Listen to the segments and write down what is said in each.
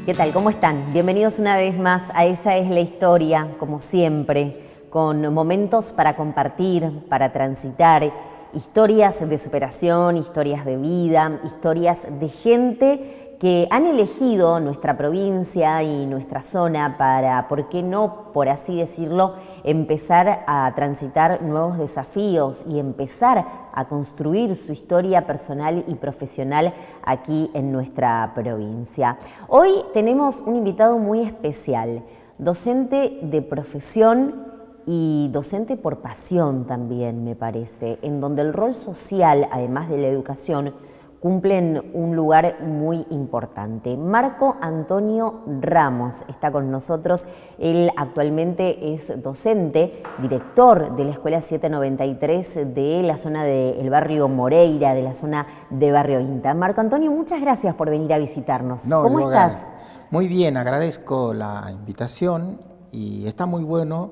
¿Qué tal? ¿Cómo están? Bienvenidos una vez más a Esa es la Historia, como siempre, con momentos para compartir, para transitar, historias de superación, historias de vida, historias de gente que han elegido nuestra provincia y nuestra zona para, ¿por qué no, por así decirlo, empezar a transitar nuevos desafíos y empezar a construir su historia personal y profesional aquí en nuestra provincia? Hoy tenemos un invitado muy especial, docente de profesión y docente por pasión también, me parece, en donde el rol social, además de la educación, cumplen un lugar muy importante. Marco Antonio Ramos está con nosotros. Él actualmente es docente, director de la Escuela 793 de la zona del barrio Moreira, de la zona de Barrio Inta. Marco Antonio, muchas gracias por venir a visitarnos. ¿Cómo estás? Muy bien, agradezco la invitación y está muy bueno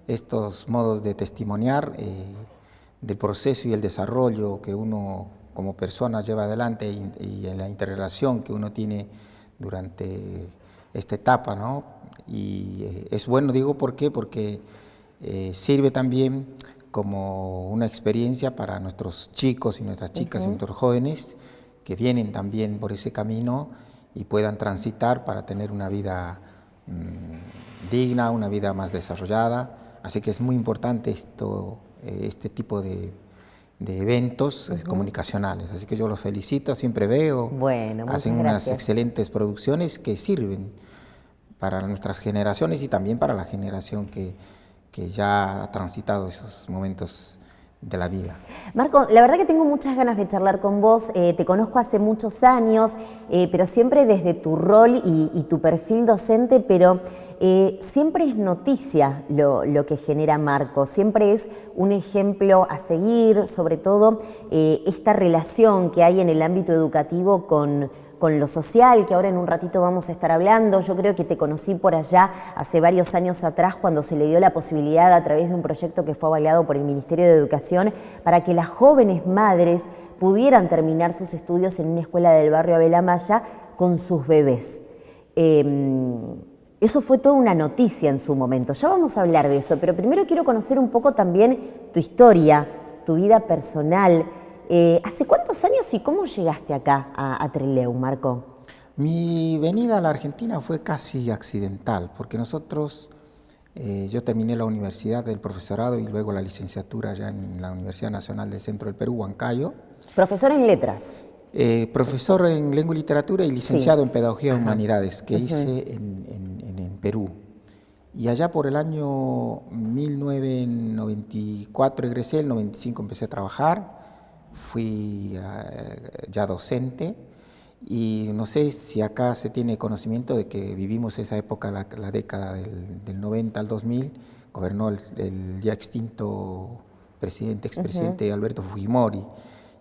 estos modos de testimoniar del proceso y el desarrollo que uno como persona lleva adelante y en la interrelación que uno tiene durante esta etapa, ¿no? Y es bueno, digo, ¿por qué? Porque sirve también como una experiencia para nuestros chicos y nuestras chicas y nuestros jóvenes que vienen también por ese camino y puedan transitar para tener una vida digna, una vida más desarrollada. Así que es muy importante este tipo de eventos comunicacionales. Así que yo los felicito, siempre veo, hacen unas excelentes producciones que sirven para nuestras generaciones y también para la generación que ya ha transitado esos momentos de la vida. Marco, la verdad que tengo muchas ganas de charlar con vos. Te conozco hace muchos años, pero siempre desde tu rol y tu perfil docente, pero siempre es noticia lo que genera Marco, siempre es un ejemplo a seguir, sobre todo esta relación que hay en el ámbito educativo con lo social, que ahora en un ratito vamos a estar hablando. Yo creo que te conocí por allá hace varios años atrás cuando se le dio la posibilidad a través de un proyecto que fue avalado por el Ministerio de Educación para que las jóvenes madres pudieran terminar sus estudios en una escuela del barrio Abel Amaya con sus bebés. Eso fue toda una noticia en su momento. Ya vamos a hablar de eso, pero primero quiero conocer un poco también tu historia, tu vida personal. ¿Hace cuántos años y cómo llegaste acá a Trelew, Marco? Mi venida a la Argentina fue casi accidental, porque yo terminé la universidad del profesorado y luego la licenciatura ya en la Universidad Nacional del Centro del Perú, Huancayo. Profesor en letras. Profesor en lengua y literatura y licenciado en pedagogía y humanidades, que hice en Perú. Y allá por el año 1994 egresé, el 95 empecé a trabajar. Fui ya docente y no sé si acá se tiene conocimiento de que vivimos esa época, la década del 90 al 2000, gobernó el ya extinto expresidente Alberto Fujimori,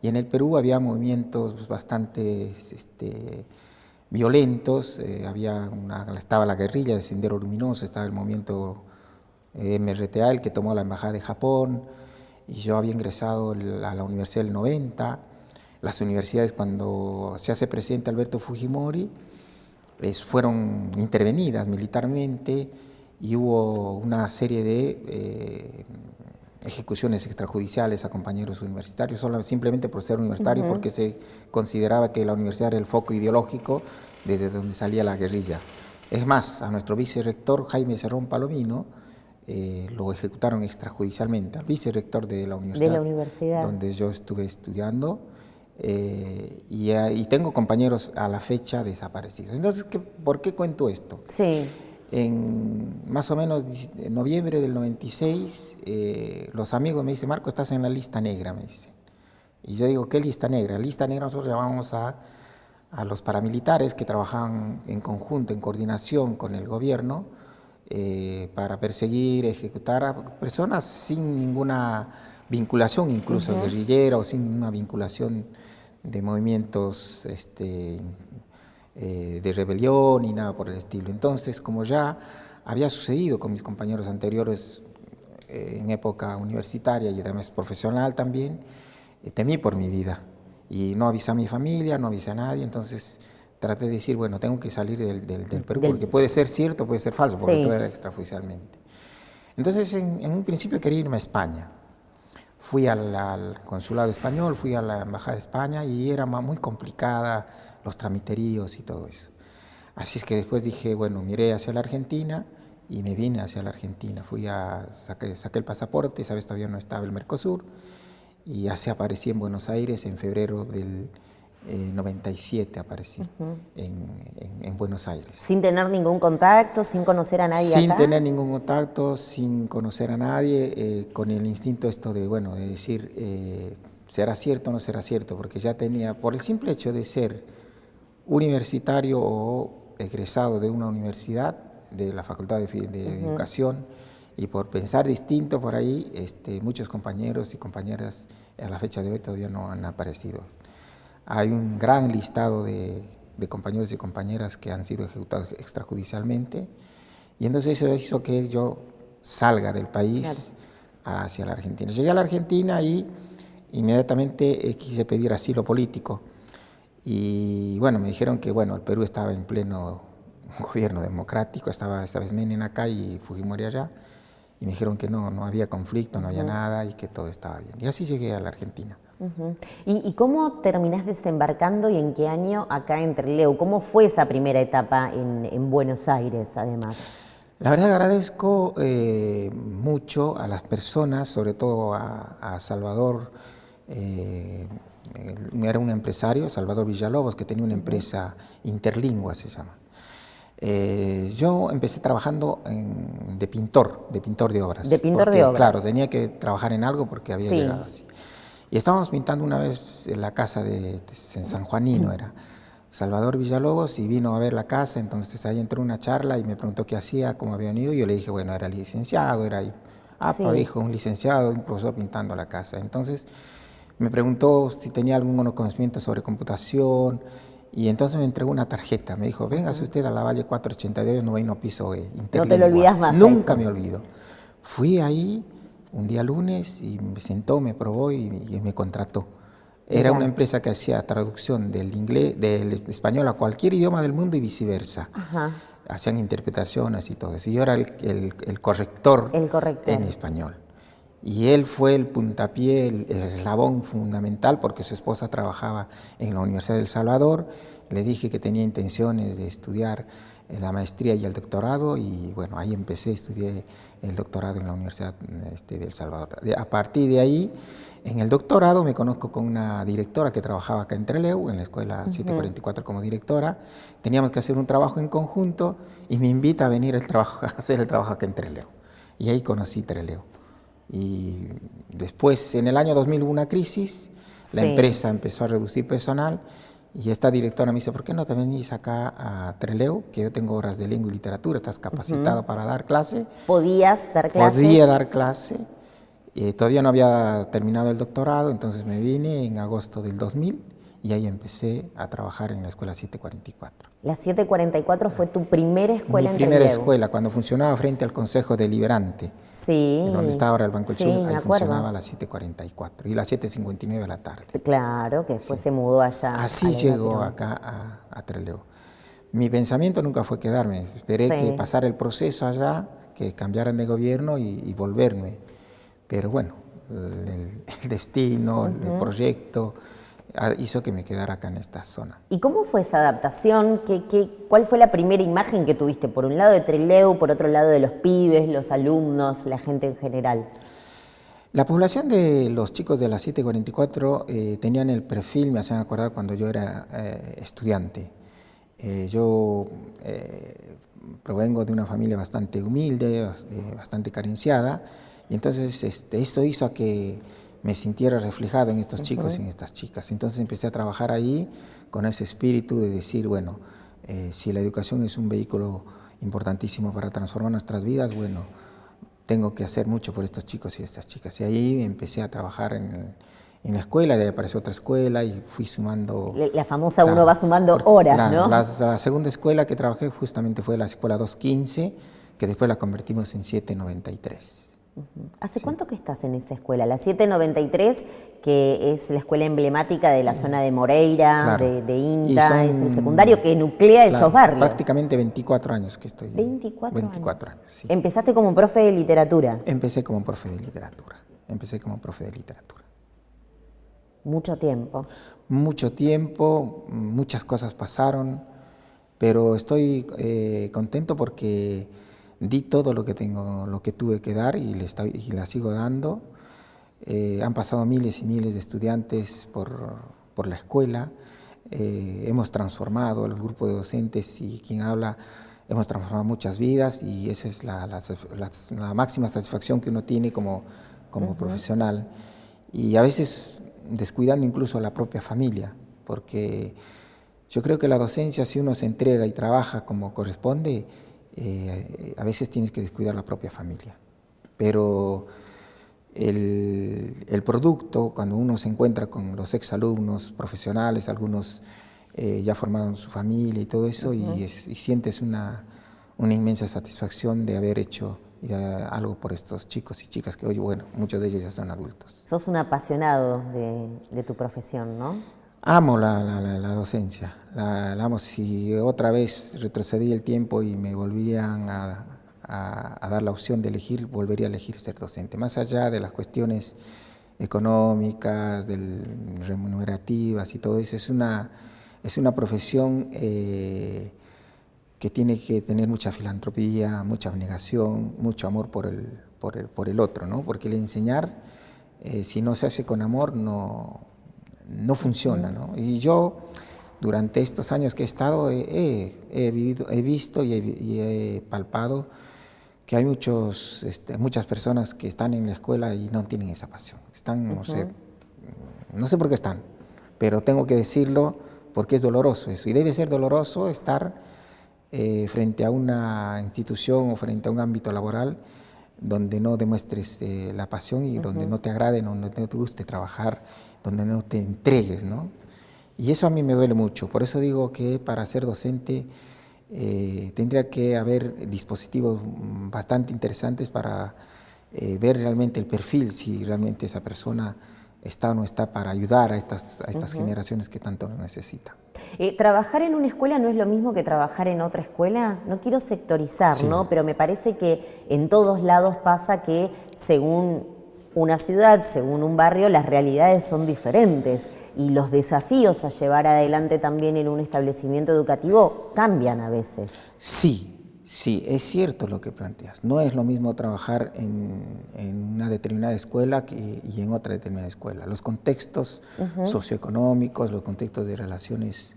y en el Perú había movimientos bastante violentos, estaba la guerrilla de Sendero Luminoso, estaba el movimiento MRTA, el que tomó la embajada de Japón, y yo había ingresado a la universidad del 90. Las universidades, cuando se hace presidente Alberto Fujimori, fueron intervenidas militarmente y hubo una serie de ejecuciones extrajudiciales a compañeros universitarios, simplemente por ser universitario, porque se consideraba que la universidad era el foco ideológico desde donde salía la guerrilla. Es más, a nuestro vicerrector Jaime Cerrón Palomino, lo ejecutaron extrajudicialmente, al vicerrector de la universidad donde yo estuve estudiando, y tengo compañeros a la fecha desaparecidos. Entonces, ¿por qué cuento esto? Sí. En más o menos en noviembre del 96, los amigos me dicen: Marco, estás en la lista negra, me dicen. Y yo digo: ¿qué lista negra? Lista negra nosotros llamamos a los paramilitares que trabajaban en conjunto, en coordinación con el gobierno, para perseguir, ejecutar a personas sin ninguna vinculación, incluso guerrillera, o sin ninguna vinculación de movimientos de rebelión ni nada por el estilo. Entonces, como ya había sucedido con mis compañeros anteriores en época universitaria y además profesional también, temí por mi vida y no avisé a mi familia, no avisé a nadie. Entonces traté de decir, bueno, tengo que salir del Perú, porque puede ser cierto, puede ser falso, porque todo era extraoficialmente. Entonces, en un principio quería irme a España. Fui al consulado español, fui a la embajada de España y era muy complicada los tramiteríos y todo eso. Así es que después dije, bueno, miré hacia la Argentina y me vine hacia la Argentina. Saqué el pasaporte, esa vez todavía no estaba el Mercosur, y así aparecí en Buenos Aires en febrero del 97 aparecí en Buenos Aires. ¿Sin tener ningún contacto, sin conocer a nadie acá? Sin tener ningún contacto, sin conocer a nadie, con el instinto esto de, bueno, de decir, ¿será cierto o no será cierto? Porque ya tenía, por el simple hecho de ser universitario o egresado de una universidad, de la Facultad de Educación, y por pensar distinto por ahí, muchos compañeros y compañeras a la fecha de hoy todavía no han aparecido. Hay un gran listado de compañeros y compañeras que han sido ejecutados extrajudicialmente, y entonces eso hizo que yo salga del país hacia la Argentina. Llegué a la Argentina y inmediatamente quise pedir asilo político, y bueno, me dijeron que bueno, el Perú estaba en pleno gobierno democrático, estaba esta vez Menem acá y Fujimori allá, y me dijeron que no había conflicto, no había nada y que todo estaba bien. Y así llegué a la Argentina. ¿Y cómo terminás desembarcando y en qué año acá en Trelew? ¿Cómo fue esa primera etapa en Buenos Aires, además? La verdad agradezco mucho a las personas, sobre todo a Salvador, era un empresario, Salvador Villalobos, que tenía una empresa Interlingua, se llama. Yo empecé trabajando de pintor de obras. De pintor de obras. Claro, tenía que trabajar en algo porque había llegado así. Y estábamos pintando una vez en la casa de San Juanino, era Salvador Villalobos, y vino a ver la casa, entonces ahí entró una charla y me preguntó qué hacía, cómo había venido, y yo le dije, bueno, era licenciado, era ahí. Dijo, un licenciado, un profesor pintando la casa. Entonces me preguntó si tenía algún conocimiento sobre computación, y entonces me entregó una tarjeta, me dijo, véngase usted a la Valle 482, noveno piso Interlingua. No te lo olvidas más. Nunca me olvido. Fui ahí un día lunes y me sentó, me probó y me contrató. Era una empresa que hacía traducción del español a cualquier idioma del mundo y viceversa. Hacían interpretaciones y todo eso. Y yo era el corrector en español. Y él fue el puntapié, el eslabón fundamental, porque su esposa trabajaba en la Universidad del Salvador. Le dije que tenía intenciones de estudiar la maestría y el doctorado, y bueno, ahí estudié el doctorado en la Universidad del Salvador. A partir de ahí, en el doctorado me conozco con una directora que trabajaba acá en Trelew, en la escuela 744 como directora. Teníamos que hacer un trabajo en conjunto y me invita a venir a hacer el trabajo acá en Trelew. Y ahí conocí Trelew. Y después, en el año 2000 hubo una crisis, la empresa empezó a reducir personal, y esta directora me dice, ¿por qué no te venís acá a Trelew? Que yo tengo horas de lengua y literatura, estás capacitado para dar clase. ¿Podías dar clases? Podía dar clase, todavía no había terminado el doctorado, entonces me vine en agosto del 2000 y ahí empecé a trabajar en la escuela 744. ¿La 744 fue tu primera escuela en Trelew? Mi primera escuela, cuando funcionaba frente al Consejo Deliberante. Sí. Donde está ahora el Banco del Sur, ahí funcionaba la 744 y la 759 a la tarde. Claro, que después se mudó allá. Así llegó acá a Trelew. Mi pensamiento nunca fue quedarme, esperé que pasara el proceso allá, que cambiaran de gobierno y volverme. Pero bueno, el destino, el proyecto hizo que me quedara acá en esta zona. ¿Y cómo fue esa adaptación? ¿Cuál fue la primera imagen que tuviste? Por un lado de Trelew, por otro lado de los pibes, los alumnos, la gente en general. La población de los chicos de la 744 tenían el perfil, me hacen acordar cuando yo era estudiante. Yo provengo de una familia bastante humilde, bastante carenciada, y entonces eso hizo a que me sintiera reflejado en estos chicos y en estas chicas. Entonces empecé a trabajar ahí con ese espíritu de decir, bueno, si la educación es un vehículo importantísimo para transformar nuestras vidas, bueno, tengo que hacer mucho por estos chicos y estas chicas. Y ahí empecé a trabajar en la escuela, de ahí apareció otra escuela y fui sumando... La famosa uno va sumando horas, ¿no? La segunda escuela que trabajé justamente fue la escuela 215, que después la convertimos en 793. ¿Hace cuánto que estás en esa escuela? La 793, que es la escuela emblemática de la zona de Moreira, Claro. de Y INTA, es el secundario que nuclea esos barrios. Prácticamente 24 años que estoy. 24 años, sí. Empezaste como profe de literatura. Empecé como profe de literatura. Mucho tiempo. Mucho tiempo, muchas cosas pasaron, pero estoy contento porque di todo lo que tengo, lo que tuve que dar y la sigo dando. Han pasado miles y miles de estudiantes por la escuela. Hemos transformado el grupo de docentes y quien habla, hemos transformado muchas vidas y esa es la máxima satisfacción que uno tiene como profesional. Y a veces descuidando incluso a la propia familia, porque yo creo que la docencia, si uno se entrega y trabaja como corresponde, a veces tienes que descuidar la propia familia. Pero el producto, cuando uno se encuentra con los exalumnos profesionales, algunos ya formaron su familia y todo eso, y sientes una inmensa satisfacción de haber hecho algo por estos chicos y chicas que hoy, bueno, muchos de ellos ya son adultos. Sos un apasionado de tu profesión, ¿no? Amo la docencia, la amo. Si otra vez retrocedí el tiempo y me volvían a dar la opción de elegir, volvería a elegir ser docente. Más allá de las cuestiones económicas, remunerativas y todo eso, es una profesión que tiene que tener mucha filantropía, mucha abnegación, mucho amor por el otro, ¿no? Porque el enseñar, si no se hace con amor, no funciona, ¿no? Y yo, durante estos años que he estado, he visto y he palpado que hay muchas personas que están en la escuela y no tienen esa pasión. Están, no sé por qué están, pero tengo que decirlo porque es doloroso eso. Y debe ser doloroso estar frente a una institución o frente a un ámbito laboral donde no demuestres la pasión y donde no te agrade, donde no te guste trabajar, donde no te entregues, ¿no? Y eso a mí me duele mucho. Por eso digo que para ser docente tendría que haber dispositivos bastante interesantes para ver realmente el perfil, si realmente esa persona está o no está para ayudar a estas generaciones que tanto lo necesitan. ¿Trabajar en una escuela no es lo mismo que trabajar en otra escuela? No quiero sectorizar, Sí. ¿no? Pero me parece que en todos lados pasa que según una ciudad, según un barrio, las realidades son diferentes y los desafíos a llevar adelante también en un establecimiento educativo cambian a veces. Sí, es cierto lo que planteas. No es lo mismo trabajar en una determinada escuela y en otra determinada escuela. Los contextos socioeconómicos, los contextos de relaciones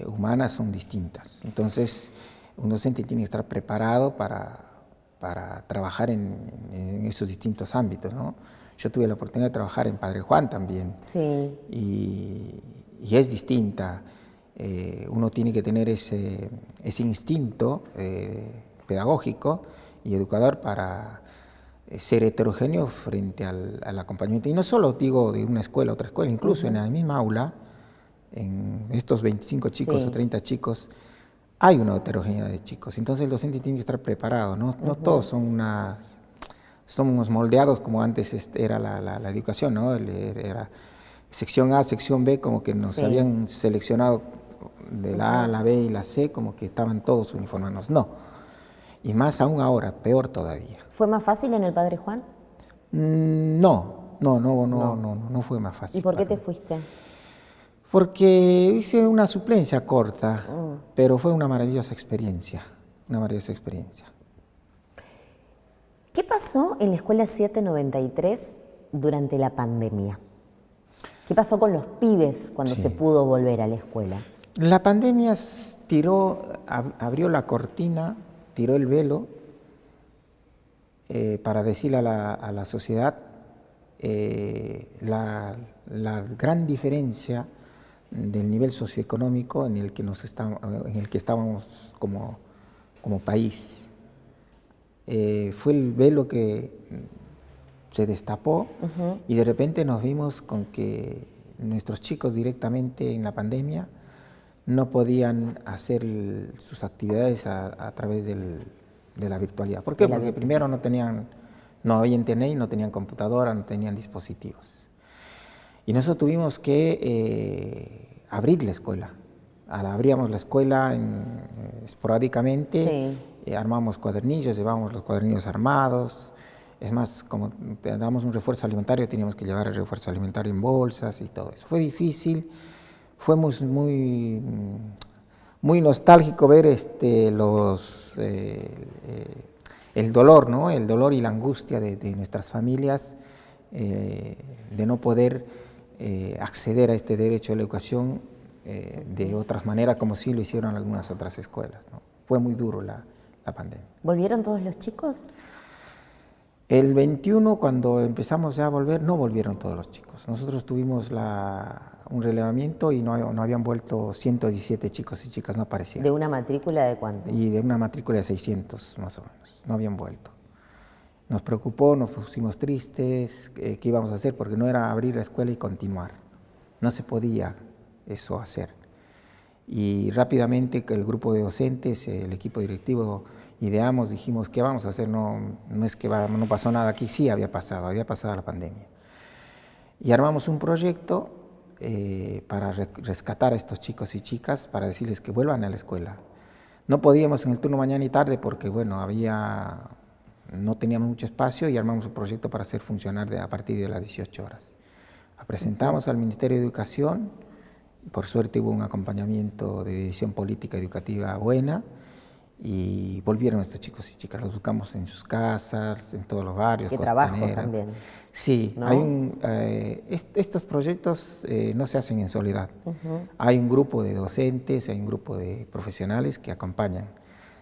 humanas son distintas. Entonces, un docente tiene que estar preparado para trabajar en esos distintos ámbitos, ¿no? Yo tuve la oportunidad de trabajar en Padre Juan también. Sí. Y es distinta. Uno tiene que tener ese instinto pedagógico y educador para ser heterogéneo frente al acompañamiento. Y no solo digo de una escuela a otra escuela, incluso en la misma aula, en estos 25 chicos o 30 chicos, hay una heterogeneidad de chicos. Entonces el docente tiene que estar preparado, ¿no? No todos somos moldeados como antes era la educación, ¿no? Era sección A, sección B, como que nos habían seleccionado de la A, la B y la C, como que estaban todos uniformados. No. Y más aún ahora, peor todavía. ¿Fue más fácil en el Padre Juan? No fue más fácil. ¿Y por qué te fuiste? Porque hice una suplencia corta, pero fue una maravillosa experiencia, ¿Qué pasó en la escuela 793 durante la pandemia? ¿Qué pasó con los pibes cuando se pudo volver a la escuela? La pandemia abrió la cortina, tiró el velo para decirle a la sociedad la gran diferencia del nivel socioeconómico en el que estábamos como país. Fue el velo que se destapó y de repente nos vimos con que nuestros chicos directamente en la pandemia no podían hacer sus actividades a través de la virtualidad. ¿Por qué? Porque primero no tenían No había internet y no tenían computadora, no tenían dispositivos. Y nosotros tuvimos que abrir la escuela. Abríamos la escuela esporádicamente, armamos cuadernillos, llevábamos los cuadernillos armados. Es más, como te damos un refuerzo alimentario, teníamos que llevar el refuerzo alimentario en bolsas y todo eso. Fue difícil, fue muy nostálgico ver el dolor, ¿no? El dolor y la angustia de nuestras familias de no poder acceder a este derecho a la educación de otras maneras, como sí lo hicieron algunas otras escuelas, ¿no? Fue muy duro la pandemia. ¿Volvieron todos los chicos? El 21, cuando empezamos ya a volver, no volvieron todos los chicos. Nosotros tuvimos un relevamiento y no habían vuelto 117 chicos y chicas, no aparecieron. ¿De una matrícula de cuánto? Y de una matrícula de 600 más o menos, no habían vuelto. Nos preocupó, nos pusimos tristes, ¿qué íbamos a hacer? Porque no era abrir la escuela y continuar. No se podía eso hacer. Y rápidamente el grupo de docentes, el equipo directivo, ideamos, dijimos, ¿qué vamos a hacer? No es que no pasó nada aquí, sí había pasado la pandemia. Y armamos un proyecto para rescatar a estos chicos y chicas, para decirles que vuelvan a la escuela. No podíamos en el turno mañana y tarde porque, bueno, no teníamos mucho espacio y armamos un proyecto para hacer funcionar a partir de las 18 horas. La presentamos al Ministerio de Educación, y por suerte hubo un acompañamiento de decisión política educativa buena, y volvieron estos chicos y chicas, los buscamos en sus casas, en todos los barrios. Qué trabajo también. Sí, ¿no? Estos proyectos no se hacen en soledad. Hay un grupo de docentes, hay un grupo de profesionales que acompañan.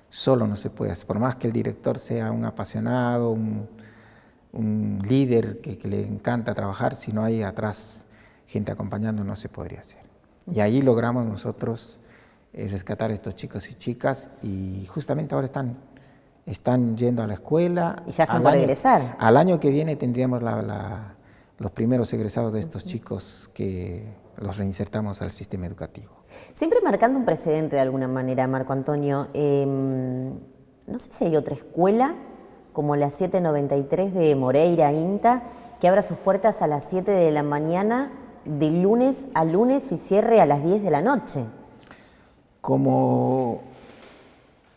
Solo no se puede hacer, por más que el director sea un apasionado, un líder que le encanta trabajar, si no hay atrás gente acompañando no se podría hacer. Y ahí logramos nosotros rescatar a estos chicos y chicas, y justamente ahora están yendo a la escuela. Y ya están para egresar. Al año que viene tendríamos los primeros egresados de estos chicos que los reinsertamos al sistema educativo. Siempre marcando un precedente de alguna manera, Marco Antonio, no sé si hay otra escuela como la 793 de Moreira, INTA, que abra sus puertas a las 7 de la mañana de lunes a lunes y cierre a las 10 de la noche. Como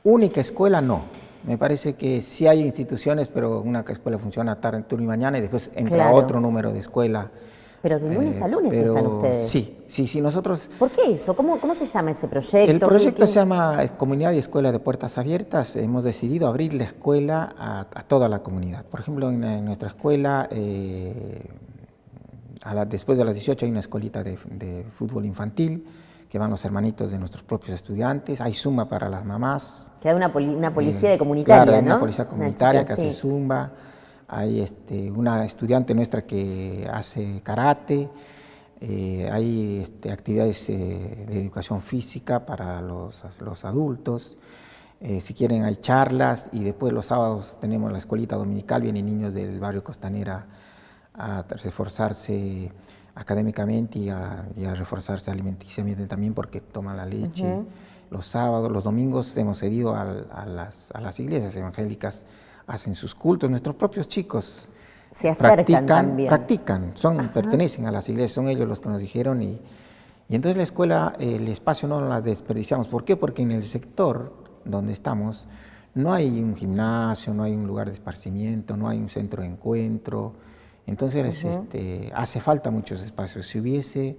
única escuela, no. Me parece que sí hay instituciones, pero una escuela funciona tarde, turno y mañana, y después entra otro número de escuela. Pero de lunes a lunes están ustedes. Sí, nosotros... ¿Por qué eso? ¿Cómo se llama ese proyecto? El proyecto se llama Comunidad y Escuela de Puertas Abiertas. Hemos decidido abrir la escuela a toda la comunidad. Por ejemplo, en nuestra escuela, después de las 18 hay una escuelita de fútbol infantil, que van los hermanitos de nuestros propios estudiantes. Hay zumba para las mamás. Que hay una policía de comunitaria, claro, ¿no? Una policía comunitaria que hace zumba. Hay una estudiante nuestra que hace karate. Hay actividades de educación física para los adultos. Si quieren hay charlas, y después los sábados tenemos la escuelita dominical, vienen niños del barrio Costanera a reforzarse académicamente y a reforzarse alimenticiamente también, porque toman la leche. Los sábados, los domingos hemos cedido a las iglesias evangélicas, hacen sus cultos. Nuestros propios chicos se acercan también. Practican, pertenecen a las iglesias, son ellos los que nos dijeron, y entonces la escuela, el espacio no la desperdiciamos. ¿Por qué? Porque en el sector donde estamos no hay un gimnasio, no hay un lugar de esparcimiento, no hay un centro de encuentro. Entonces hace falta muchos espacios. Si hubiese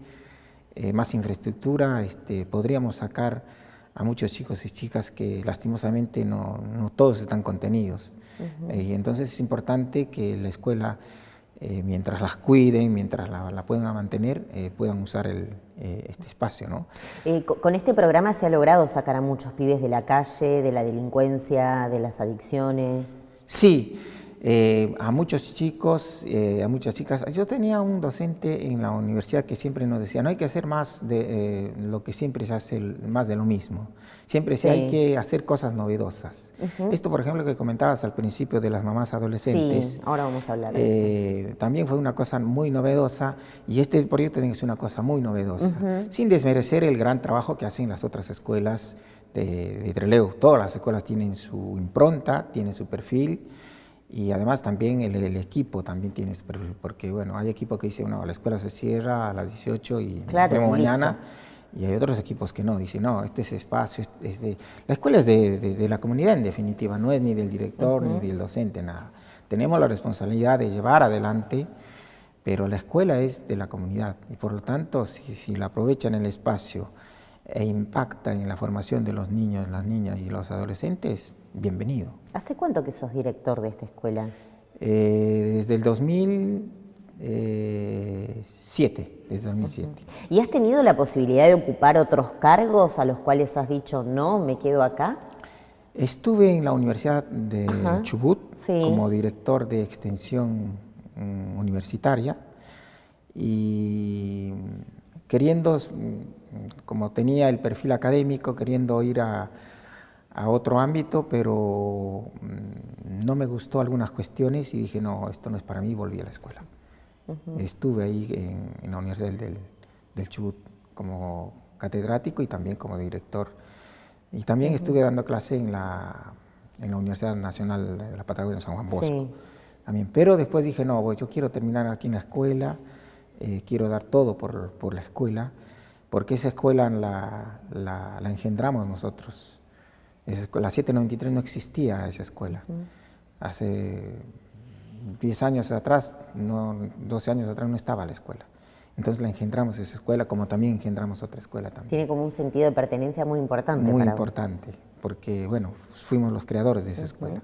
más infraestructura, podríamos sacar a muchos chicos y chicas que lastimosamente no todos están contenidos. Y entonces es importante que la escuela, mientras las cuiden, mientras la puedan mantener, puedan usar este espacio, ¿no? Con este programa se ha logrado sacar a muchos pibes de la calle, de la delincuencia, de las adicciones. Sí. A muchos chicos, a muchas chicas. Yo tenía un docente en la universidad que siempre nos decía, no hay que hacer más de lo que siempre se hace, más de lo mismo. Siempre hay que hacer cosas novedosas. Esto, por ejemplo, que comentabas al principio de las mamás adolescentes. Sí, ahora vamos a hablar de eso. También fue una cosa muy novedosa, y este proyecto tiene que ser una cosa muy novedosa, sin desmerecer el gran trabajo que hacen las otras escuelas de Trelew. Todas las escuelas tienen su impronta, tienen su perfil, Y además también el equipo también tiene su perfil, porque bueno, hay equipos que dicen, no, la escuela se cierra a las 18 y Claro, nos vemos listo. mañana. Y hay otros equipos que no, dicen, no, este es espacio, la escuela es de la comunidad en definitiva, no es ni del director ni del docente, nada. Tenemos la responsabilidad de llevar adelante, pero la escuela es de la comunidad y por lo tanto, si la aprovechan el espacio e impacta en la formación de los niños, las niñas y los adolescentes, bienvenido. ¿Hace cuánto que sos director de esta escuela? Desde el 2007, desde 2007. ¿Y has tenido la posibilidad de ocupar otros cargos a los cuales has dicho, no, me quedo acá? Estuve en la Universidad de Chubut Sí. como director de extensión universitaria y queriendo, como tenía el perfil académico, queriendo ir a otro ámbito, pero no me gustó algunas cuestiones y dije, no, esto no es para mí, y volví a la escuela. Estuve ahí en la Universidad del Chubut como catedrático y también como director. Y también estuve dando clase en la Universidad Nacional de la Patagonia, San Juan Bosco. Sí. También. Pero después dije, no, yo quiero terminar aquí en la escuela, quiero dar todo por la escuela, porque esa escuela la engendramos nosotros. La 793 no existía esa escuela. Hace 10 años atrás, 12 años atrás no estaba la escuela. Entonces la engendramos esa escuela, como también engendramos otra escuela también. Tiene como un sentido de pertenencia muy importante Muy para importante, porque bueno, fuimos los creadores de esa escuela.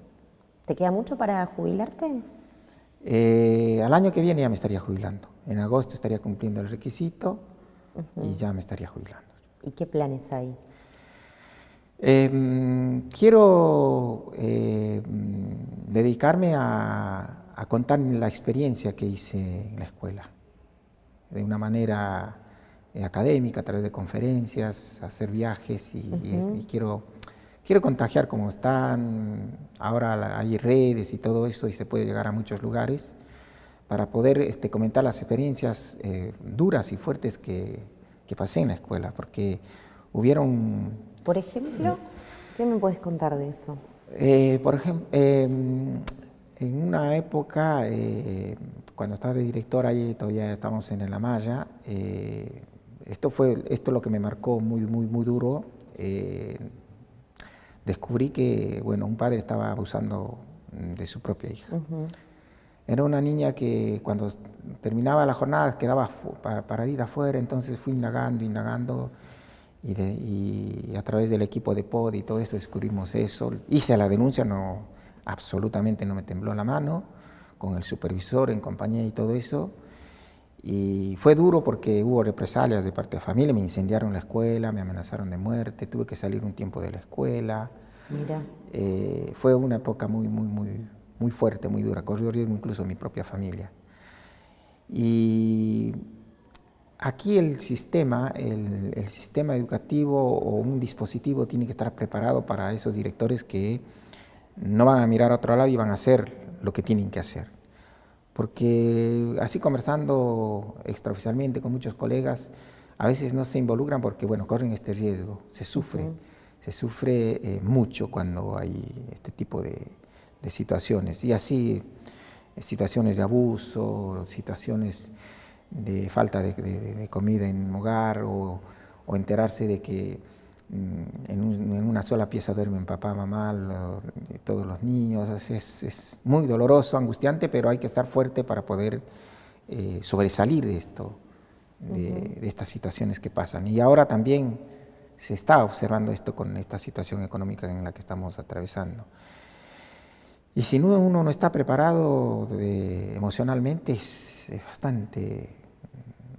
¿Te queda mucho para jubilarte? Al año que viene ya me estaría jubilando. En agosto estaría cumpliendo el requisito y ya me estaría jubilando. ¿Y qué planes hay? Quiero dedicarme a contar la experiencia que hice en la escuela, de una manera académica, a través de conferencias, hacer viajes y quiero contagiar como están, ahora hay redes y todo eso y se puede llegar a muchos lugares para poder comentar las experiencias duras y fuertes que pasé en la escuela, porque hubieron... Por ejemplo, ¿qué me puedes contar de eso? Por ejemplo, en una época, cuando estaba de director, ahí todavía estábamos en el Amaya, esto es lo que me marcó muy duro. Descubrí que, bueno, un padre estaba abusando de su propia hija. Era una niña que cuando terminaba la jornada quedaba paradita afuera, entonces fui indagando. Y a través del equipo de POD y todo eso descubrimos eso. Hice la denuncia, absolutamente no me tembló la mano, con el supervisor en compañía y todo eso. Y fue duro porque hubo represalias de parte de la familia, me incendiaron la escuela, me amenazaron de muerte, tuve que salir un tiempo de la escuela. Mira. Fue una época muy fuerte, muy dura, corrió riesgo incluso mi propia familia. Y aquí el sistema educativo o un dispositivo tiene que estar preparado para esos directores que no van a mirar a otro lado y van a hacer lo que tienen que hacer. Porque así conversando extraoficialmente con muchos colegas, a veces no se involucran porque, bueno, corren este riesgo, se sufre mucho cuando hay este tipo de situaciones. Y así, situaciones de abuso, situaciones de falta de comida en un hogar o enterarse de que en una sola pieza duermen papá, mamá, todos los niños. Es muy doloroso, angustiante, pero hay que estar fuerte para poder sobresalir de esto, de estas situaciones que pasan. Y ahora también se está observando esto con esta situación económica en la que estamos atravesando. Y si uno no está preparado emocionalmente, es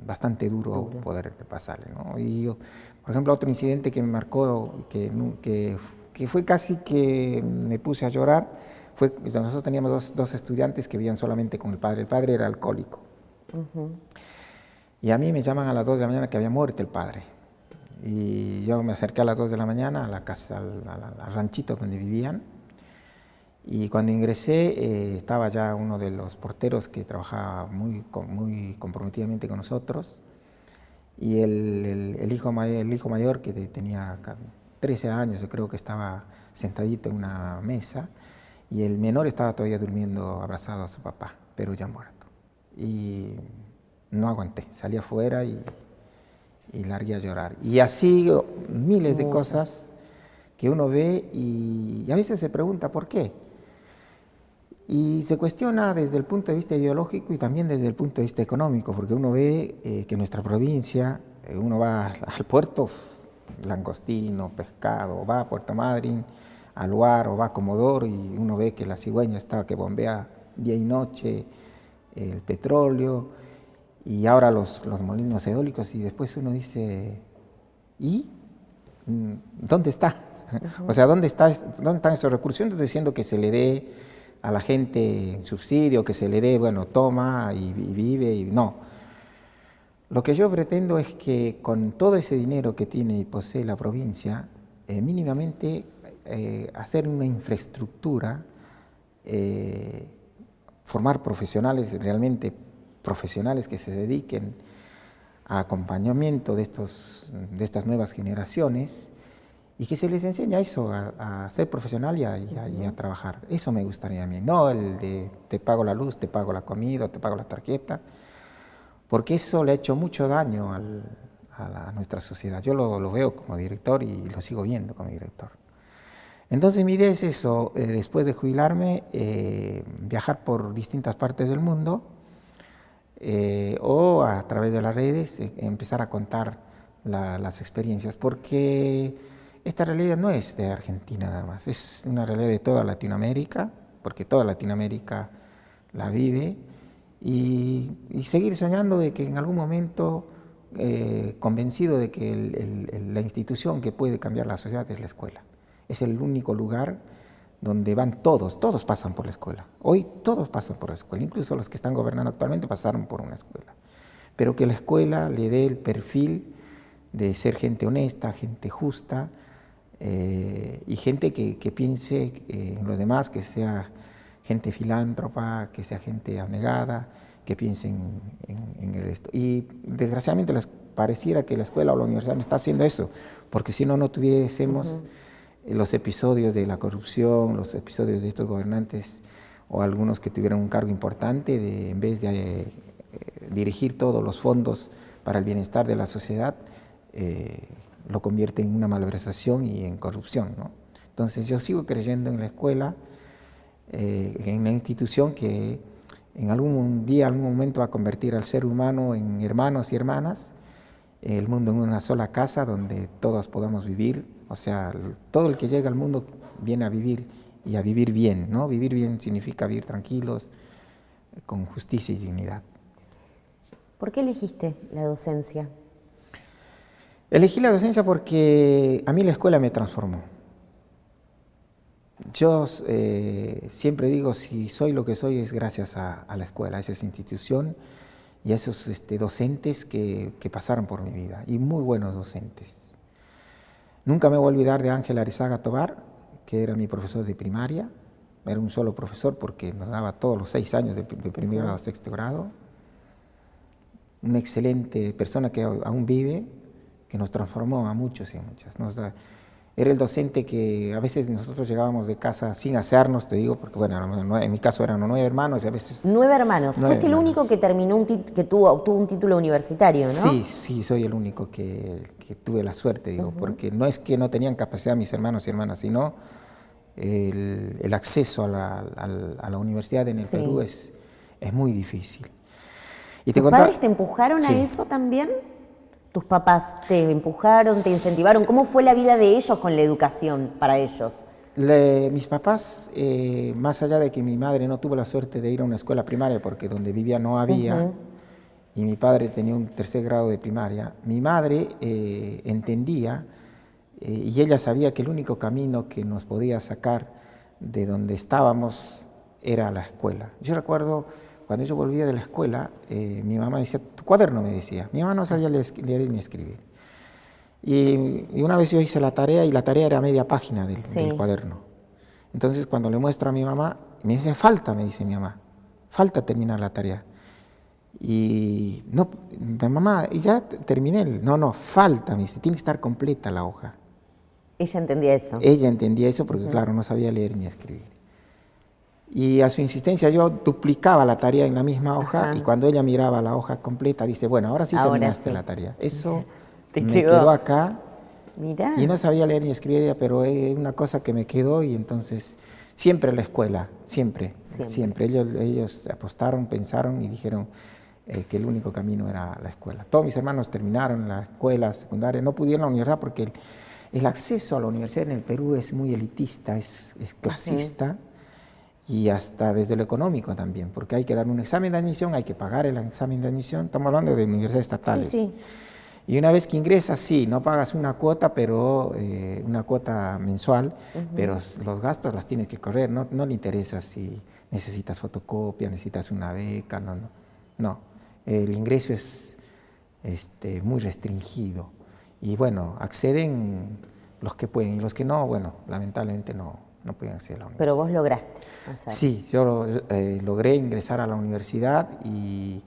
bastante duro poder pasarle, ¿no? Y yo, por ejemplo, otro incidente que me marcó, que fue casi que me puse a llorar, fue nosotros teníamos dos estudiantes que vivían solamente con el padre era alcohólico. Y a mí me llaman a las 2 de la mañana que había muerto el padre. Y yo me acerqué a las 2 de la mañana a la casa, al ranchito donde vivían. Y cuando ingresé estaba ya uno de los porteros que trabajaba muy comprometidamente con nosotros y el hijo mayor que tenía 13 años, yo creo que estaba sentadito en una mesa y el menor estaba todavía durmiendo abrazado a su papá, pero ya muerto. Y no aguanté, salí afuera y largué a llorar. Y así miles de cosas que uno ve y a veces se pregunta por qué. Y se cuestiona desde el punto de vista ideológico y también desde el punto de vista económico, porque uno ve que nuestra provincia, uno va al puerto, langostino, pescado, va a Puerto Madryn, al Luar o va a Comodoro y uno ve que la cigüeña está que bombea día y noche el petróleo y ahora los molinos eólicos y después uno dice, ¿y? ¿Dónde está? O sea, ¿dónde están esos recursos? Yo no estoy diciendo que se le dé a la gente subsidio, que se le dé, bueno, toma y vive, y no. Lo que yo pretendo es que con todo ese dinero que tiene y posee la provincia, mínimamente hacer una infraestructura, formar profesionales, realmente profesionales que se dediquen a acompañamiento de estas nuevas generaciones y que se les enseñe a eso, a ser profesional y a trabajar. Eso me gustaría a mí, no el de te pago la luz, te pago la comida, te pago la tarjeta, porque eso le ha hecho mucho daño a nuestra sociedad. Yo lo veo como director y lo sigo viendo como director. Entonces mi idea es eso, después de jubilarme, viajar por distintas partes del mundo o a través de las redes empezar a contar las experiencias, porque esta realidad no es de Argentina nada más, es una realidad de toda Latinoamérica, porque toda Latinoamérica la vive, y seguir soñando de que en algún momento, convencido de que la institución que puede cambiar la sociedad es la escuela. Es el único lugar donde van todos pasan por la escuela. Hoy todos pasan por la escuela, incluso los que están gobernando actualmente pasaron por una escuela. Pero que la escuela le dé el perfil de ser gente honesta, gente justa, y gente que piense en los demás, que sea gente filántropa, que sea gente abnegada, que piense en el resto. Y desgraciadamente pareciera que la escuela o la universidad no está haciendo eso, porque si no, no tuviésemos los episodios de la corrupción, los episodios de estos gobernantes o algunos que tuvieron un cargo importante, en vez de dirigir todos los fondos para el bienestar de la sociedad, lo convierte en una malversación y en corrupción, ¿no? Entonces yo sigo creyendo en la escuela, en una institución que en algún día, algún momento va a convertir al ser humano en hermanos y hermanas, el mundo en una sola casa donde todos podamos vivir. O sea, todo el que llega al mundo viene a vivir y a vivir bien, ¿no? Vivir bien significa vivir tranquilos, con justicia y dignidad. ¿Por qué elegiste la docencia? Elegí la docencia porque a mí la escuela me transformó. Yo siempre digo, si soy lo que soy es gracias a la escuela, a esa institución y a esos docentes que pasaron por mi vida, y muy buenos docentes. Nunca me voy a olvidar de Ángel Arizaga Tobar, que era mi profesor de primaria. Era un solo profesor porque nos daba todos los 6 años de primer grado a sexto grado. Una excelente persona que aún vive, que nos transformó a muchos y a muchas. Era el docente que a veces nosotros llegábamos de casa sin asearnos, te digo, porque bueno, en mi caso eran 9 hermanos y a veces... 9 hermanos. Fuiste el único que obtuvo un título universitario, ¿no? Sí, soy el único que tuve la suerte, digo, porque no es que no tenían capacidad mis hermanos y hermanas, sino el acceso a la universidad en el Perú es muy difícil. Y ¿Tus padres te empujaron a eso también? ¿Tus papás te empujaron, te incentivaron? ¿Cómo fue la vida de ellos con la educación para ellos? Mis papás, más allá de que mi madre no tuvo la suerte de ir a una escuela primaria porque donde vivía no había, y mi padre tenía un 3er grado de primaria, mi madre entendía y ella sabía que el único camino que nos podía sacar de donde estábamos era la escuela. Yo recuerdo cuando yo volvía de la escuela, mi mamá decía, tu cuaderno, me decía. Mi mamá no sabía leer ni escribir. Y una vez yo hice la tarea y la tarea era media página del cuaderno. Entonces cuando le muestro a mi mamá, me dice, me dice mi mamá, falta terminar la tarea. Y no, mamá, y ya terminé. No, falta, me dice, tiene que estar completa la hoja. ¿Ella entendía eso? Ella entendía eso porque, claro, no sabía leer ni escribir. Y a su insistencia yo duplicaba la tarea en la misma hoja. Ajá. Y cuando ella miraba la hoja completa, dice, bueno, ahora sí terminaste la tarea. Eso me quedó acá. Mirá. Y no sabía leer ni escribir, pero es una cosa que me quedó y entonces siempre la escuela, siempre. Ellos apostaron, pensaron y dijeron que el único camino era la escuela. Todos mis hermanos terminaron la escuela secundaria, no pudieron la universidad porque el acceso a la universidad en el Perú es muy elitista, es clasista. Y hasta desde lo económico también, porque hay que dar un examen de admisión, hay que pagar el examen de admisión, estamos hablando de universidades estatales. Sí. Y una vez que ingresas, sí, no pagas una cuota, pero una cuota mensual, pero los gastos las tienes que correr, no le interesa si necesitas fotocopia, necesitas una beca, no. El ingreso es muy restringido y bueno, acceden los que pueden y los que no, bueno, lamentablemente no pueden acceder a la universidad. Pero vos lograste hacer. Sí, yo logré ingresar a la universidad y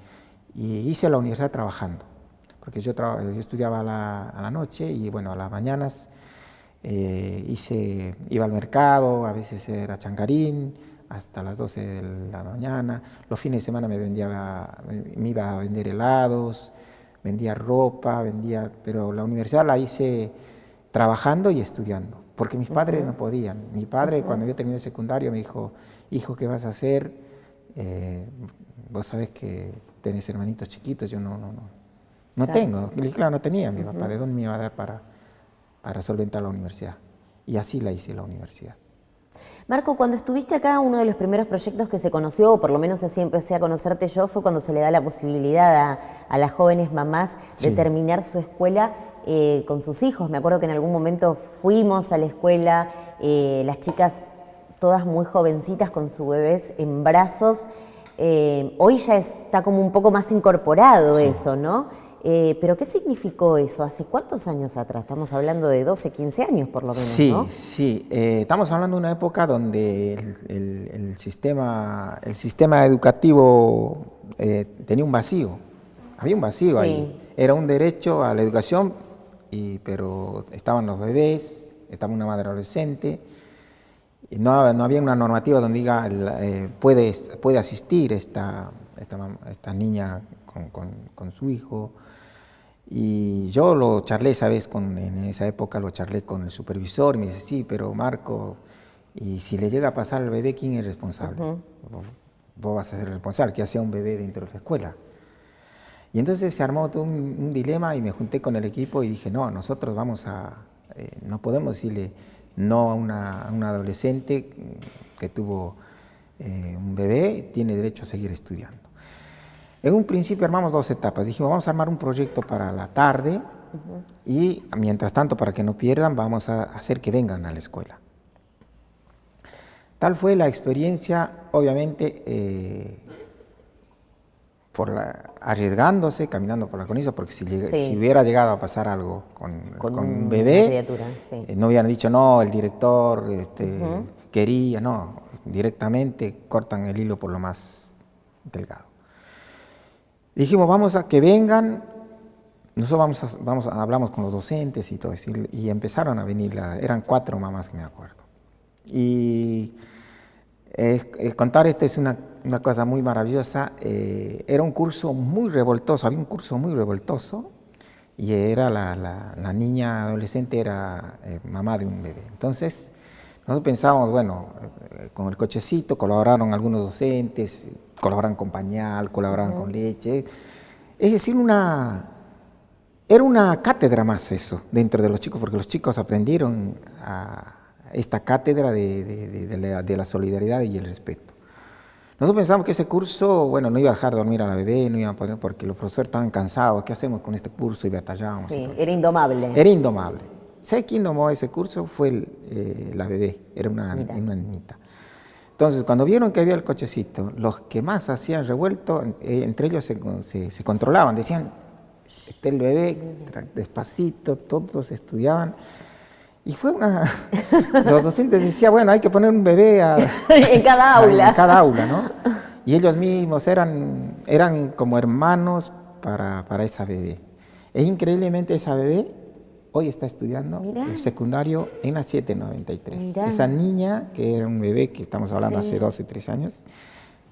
hice la universidad trabajando. Porque yo estudiaba a la noche y bueno, a las mañanas iba al mercado, a veces era changarín, hasta las 12 de la mañana. Los fines de semana me iba a vender helados, vendía ropa, pero la universidad la hice trabajando y estudiando, porque mis padres no podían. Mi padre, cuando yo terminé el secundario, me dijo, hijo, ¿qué vas a hacer? Vos sabés que tenés hermanitos chiquitos, yo no tengo, claro, no tenía mi papá, ¿de dónde me iba a dar para solventar la universidad? Y así la hice la universidad. Marco, cuando estuviste acá, uno de los primeros proyectos que se conoció, o por lo menos así empecé a conocerte yo, fue cuando se le da la posibilidad a las jóvenes mamás de terminar su escuela con sus hijos. Me acuerdo que en algún momento fuimos a la escuela, las chicas todas muy jovencitas con sus bebés en brazos. Hoy ya está como un poco más incorporado eso, ¿no? Pero ¿qué significó eso? ¿Hace cuántos años atrás? Estamos hablando de 12, 15 años por lo menos, ¿no? Sí. Estamos hablando de una época donde el sistema educativo tenía un vacío. Había un vacío ahí. Era un derecho a la educación, pero estaban los bebés, estaba una madre adolescente. No había una normativa donde diga puede asistir esta niña con su hijo. Y yo lo charlé en esa época lo charlé con el supervisor y me dice, sí, pero Marco, y si le llega a pasar al bebé, ¿quién es responsable? Vos vas a ser responsable, que hacía un bebé dentro de la escuela. Y entonces se armó todo un dilema y me junté con el equipo y dije, no, nosotros no podemos decirle no a una adolescente que tuvo un bebé, tiene derecho a seguir estudiando. En un principio armamos 2 etapas. Dijimos, vamos a armar un proyecto para la tarde y mientras tanto, para que no pierdan, vamos a hacer que vengan a la escuela. Tal fue la experiencia, obviamente, arriesgándose, caminando por la cornisa, porque si hubiera llegado a pasar algo con un bebé, no hubieran dicho, no, el director quería, no, directamente cortan el hilo por lo más delgado. Dijimos, vamos a que vengan, nosotros hablamos con los docentes y todo eso, y empezaron a venir, eran 4 mamás que me acuerdo. Y contar esto es una cosa muy maravillosa. Era un curso muy revoltoso, había un curso muy revoltoso, y era la niña adolescente era mamá de un bebé. Entonces, nosotros pensábamos, bueno, con el cochecito colaboraron algunos docentes, colaboraban con pañal, colaboraban con leche. Es decir, era una cátedra más eso dentro de los chicos, porque los chicos aprendieron esta cátedra de la solidaridad y el respeto. Nosotros pensamos que ese curso, bueno, no iba a dejar dormir a la bebé, no iba a poner, porque los profesores estaban cansados, ¿qué hacemos con este curso? Y batallábamos. Sí, era indomable. Era indomable. ¿Sabe quién domó ese curso? Fue la bebé, era una niñita. Entonces, cuando vieron que había el cochecito, los que más hacían revuelto, entre ellos se controlaban, decían, el bebé, despacito, todos estudiaban. Y fue los docentes decían, bueno, hay que poner un bebé en cada aula. En cada aula, ¿no? Y ellos mismos eran como hermanos para esa bebé. E increíblemente esa bebé hoy está estudiando Mirá. el secundario en la 793. Mirá. Esa niña, que era un bebé, que estamos hablando Sí. hace 12, 13 años,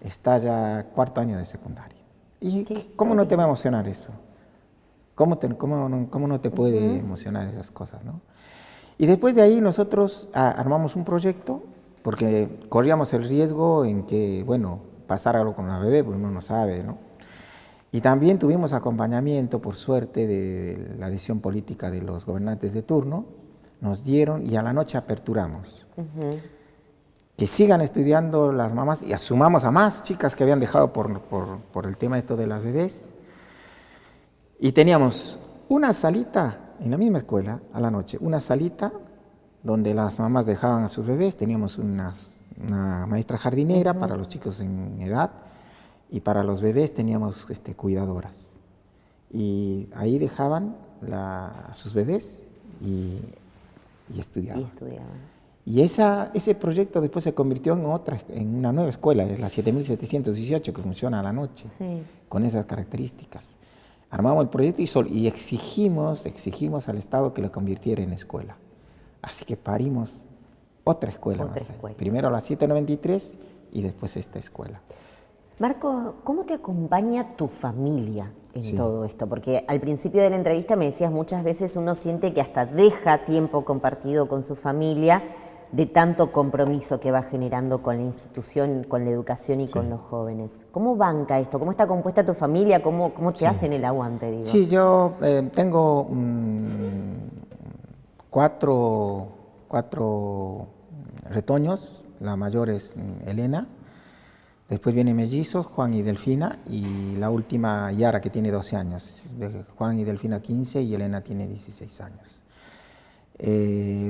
está ya cuarto año de secundaria. ¿Y Qué cómo no te va a historia. emocionar eso? ¿Cómo no te puede emocionar esas cosas, no? Y después de ahí nosotros armamos un proyecto, porque corríamos el riesgo en que, bueno, pasara algo con la bebé, porque uno no sabe, ¿no? Y también tuvimos acompañamiento, por suerte, de la decisión política de los gobernantes de turno, nos dieron y a la noche aperturamos. Que sigan estudiando las mamás y asumamos a más chicas que habían dejado por el tema esto de las bebés. Y teníamos una salita en la misma escuela, a la noche, una salita donde las mamás dejaban a sus bebés, teníamos una maestra jardinera para los chicos en edad, y para los bebés teníamos cuidadoras. Y ahí dejaban a sus bebés y estudiaban. Y ese proyecto después se convirtió en una nueva escuela, es la 7718, que funciona a la noche, con esas características. Armamos el proyecto y exigimos al Estado que lo convirtiera en escuela. Así que parimos otra escuela más. Primero la 793 y después esta escuela. Marco, ¿cómo te acompaña tu familia en todo esto? Porque al principio de la entrevista me decías, muchas veces uno siente que hasta deja tiempo compartido con su familia de tanto compromiso que va generando con la institución, con la educación y con los jóvenes. ¿Cómo banca esto? ¿Cómo está compuesta tu familia? ¿Cómo te hacen el aguante, digo? Sí, yo tengo cuatro retoños. La mayor es Elena. Después vienen mellizos, Juan y Delfina, y la última Yara, que tiene 12 años. Juan y Delfina 15 y Elena tiene 16 años.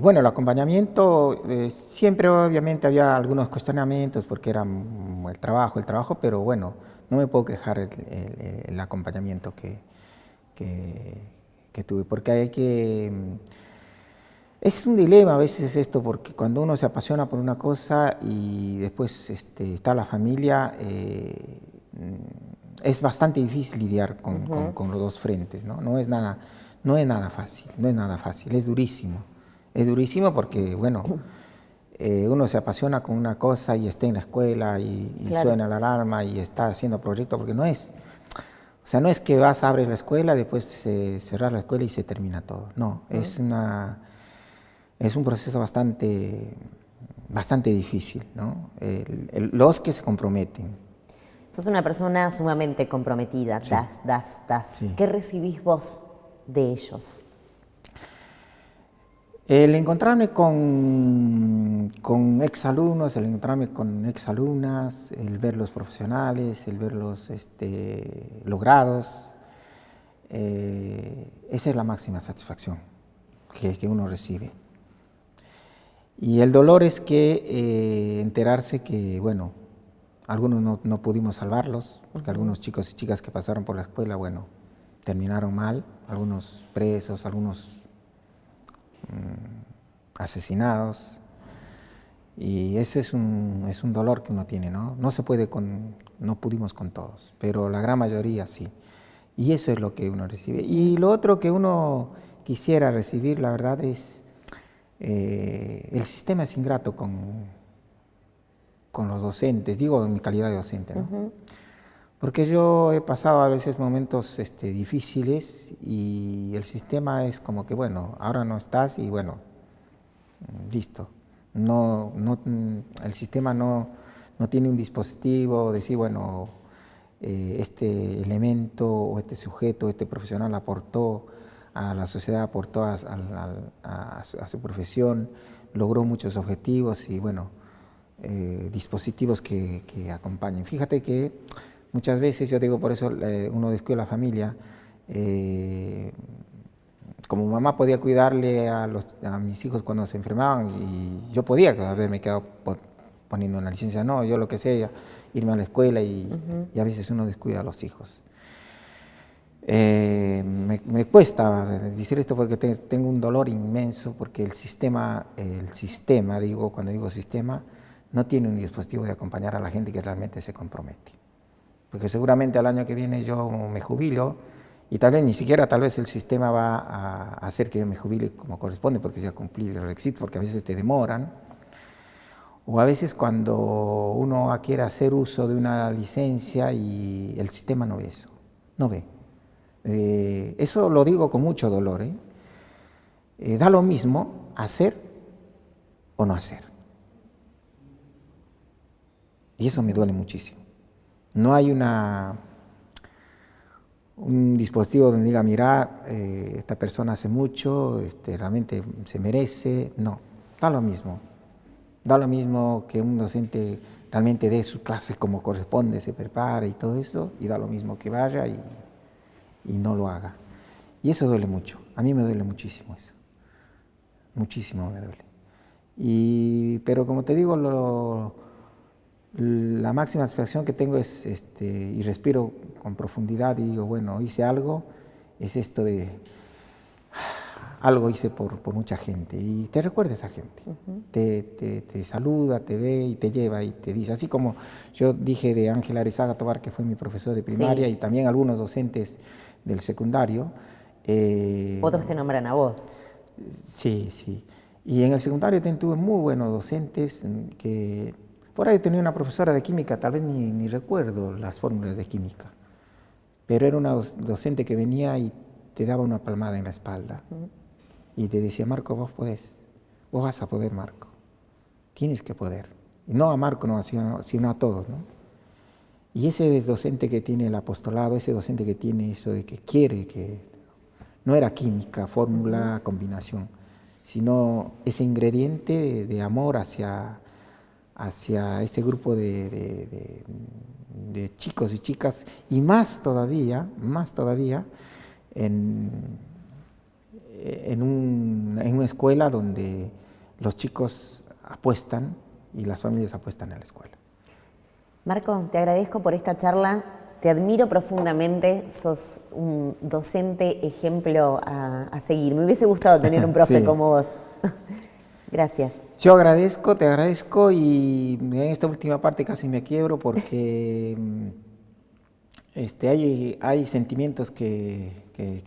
Bueno, el acompañamiento, siempre obviamente había algunos cuestionamientos porque era el trabajo, pero bueno, no me puedo quejar el acompañamiento que tuve, porque hay que... Es un dilema a veces esto, porque cuando uno se apasiona por una cosa y después está la familia, es bastante difícil lidiar con los dos frentes, ¿no? No es nada fácil, es durísimo porque, bueno, uno se apasiona con una cosa y está en la escuela y suena la alarma y está haciendo proyectos, porque no es que vas, abres la escuela, después cerrar la escuela y se termina todo, no, es un proceso bastante difícil, ¿no? Los que se comprometen. Sos una persona sumamente comprometida, das. Sí. ¿Qué recibís vos de ellos? El encontrarme con exalumnos, el encontrarme con exalumnas, el verlos profesionales, el verlos logrados, esa es la máxima satisfacción que uno recibe. Y el dolor es que enterarse que, bueno, algunos no pudimos salvarlos, porque algunos chicos y chicas que pasaron por la escuela, bueno, terminaron mal, algunos presos, algunos asesinados, y ese es un dolor que uno tiene, ¿no? No pudimos con todos, pero la gran mayoría sí, y eso es lo que uno recibe. Y lo otro que uno quisiera recibir, la verdad, es el sistema es ingrato con los docentes, digo en mi calidad de docente, ¿no? Porque yo he pasado a veces momentos difíciles y el sistema es como que, bueno, ahora no estás y bueno, listo. El sistema no tiene un dispositivo de decir, bueno, este elemento o este sujeto, este profesional aportó a la sociedad, aportó a su profesión, logró muchos objetivos y bueno, dispositivos que acompañen. Fíjate que muchas veces, yo digo, por eso uno descuida la familia. Como mamá podía cuidarle a mis hijos cuando se enfermaban y yo podía haberme quedado poniendo una licencia, no, yo lo que sé, irme a la escuela y a veces uno descuida a los hijos. Me cuesta decir esto porque tengo un dolor inmenso porque el sistema, digo, cuando digo sistema, no tiene un dispositivo de acompañar a la gente que realmente se compromete. Porque seguramente al año que viene yo me jubilo Y tal vez ni siquiera tal vez el sistema va a hacer que yo me jubile como corresponde porque sea cumplir el requisito, porque a veces te demoran. O a veces cuando uno quiere hacer uso de una licencia y el sistema no ve eso, no ve. Eso lo digo con mucho dolor. Da lo mismo hacer o no hacer. Y eso me duele muchísimo. No hay un dispositivo donde diga, mira, esta persona hace mucho, realmente se merece. No, da lo mismo. Da lo mismo que un docente realmente dé sus clases como corresponde, se prepare y todo eso, y da lo mismo que vaya y no lo haga. Y eso duele mucho. A mí me duele muchísimo eso. Muchísimo me duele. Pero como te digo, la máxima satisfacción que tengo es, y respiro con profundidad y digo, bueno, hice algo, es esto de, algo hice por mucha gente. Y te recuerda a esa gente, te saluda, te ve y te lleva y te dice, así como yo dije de Ángel Arizaga Tobar, que fue mi profesor de primaria, y también algunos docentes del secundario. Otros te nombran a vos. Sí, sí. Y en el secundario tuve muy buenos docentes que... Por ahí tenía una profesora de química, tal vez ni recuerdo las fórmulas de química, pero era una docente que venía y te daba una palmada en la espalda y te decía, Marco, vos podés, vos vas a poder, Marco, tienes que poder. Y no a Marco, no, sino a todos, ¿no? Y ese docente que tiene el apostolado, ese docente que tiene eso de que quiere, que no era química, fórmula, combinación, sino ese ingrediente de amor hacia ese grupo de chicos y chicas, y más todavía en una escuela donde los chicos apuestan y las familias apuestan a la escuela. Marco, te agradezco por esta charla, te admiro profundamente, sos un docente ejemplo a seguir. Me hubiese gustado tener un profe Sí. como vos. Gracias. Yo te agradezco y en esta última parte casi me quiebro porque hay sentimientos que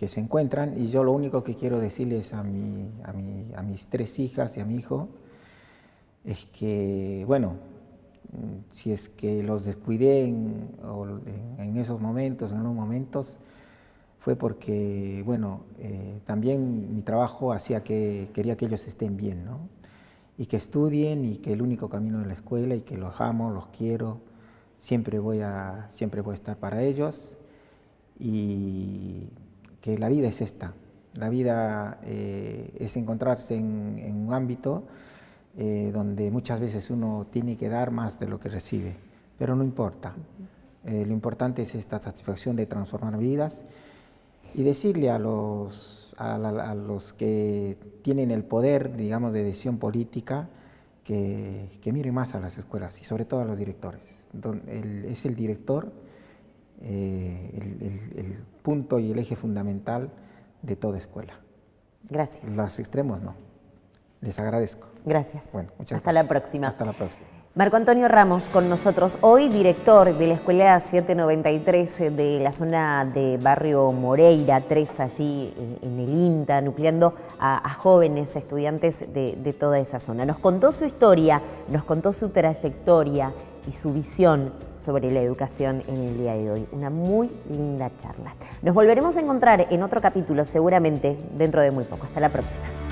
se encuentran y yo lo único que quiero decirles a mis 3 hijas y a mi hijo es que, bueno, si es que los descuidé en esos momentos, en unos momentos, fue porque, bueno, también mi trabajo hacía que quería que ellos estén bien, ¿no? Y que estudien y que el único camino es la escuela y que los amo, los quiero, siempre voy a estar para ellos y que la vida es esta. La vida es encontrarse en un ámbito donde muchas veces uno tiene que dar más de lo que recibe, pero no importa. Lo importante es esta satisfacción de transformar vidas y decirle a los que tienen el poder, digamos, de decisión política, que miren más a las escuelas y sobre todo a los directores. Es el director el punto y el eje fundamental de toda escuela. Gracias. Los extremos no. Les agradezco. Gracias. Bueno, muchas Hasta gracias. la próxima. Hasta la próxima. Marco Antonio Ramos con nosotros, hoy director de la Escuela 793 de la zona de Barrio Moreira 3, allí en el INTA, nucleando a jóvenes estudiantes de toda esa zona. Nos contó su historia, nos contó su trayectoria y su visión sobre la educación en el día de hoy. Una muy linda charla. Nos volveremos a encontrar en otro capítulo, seguramente dentro de muy poco. Hasta la próxima.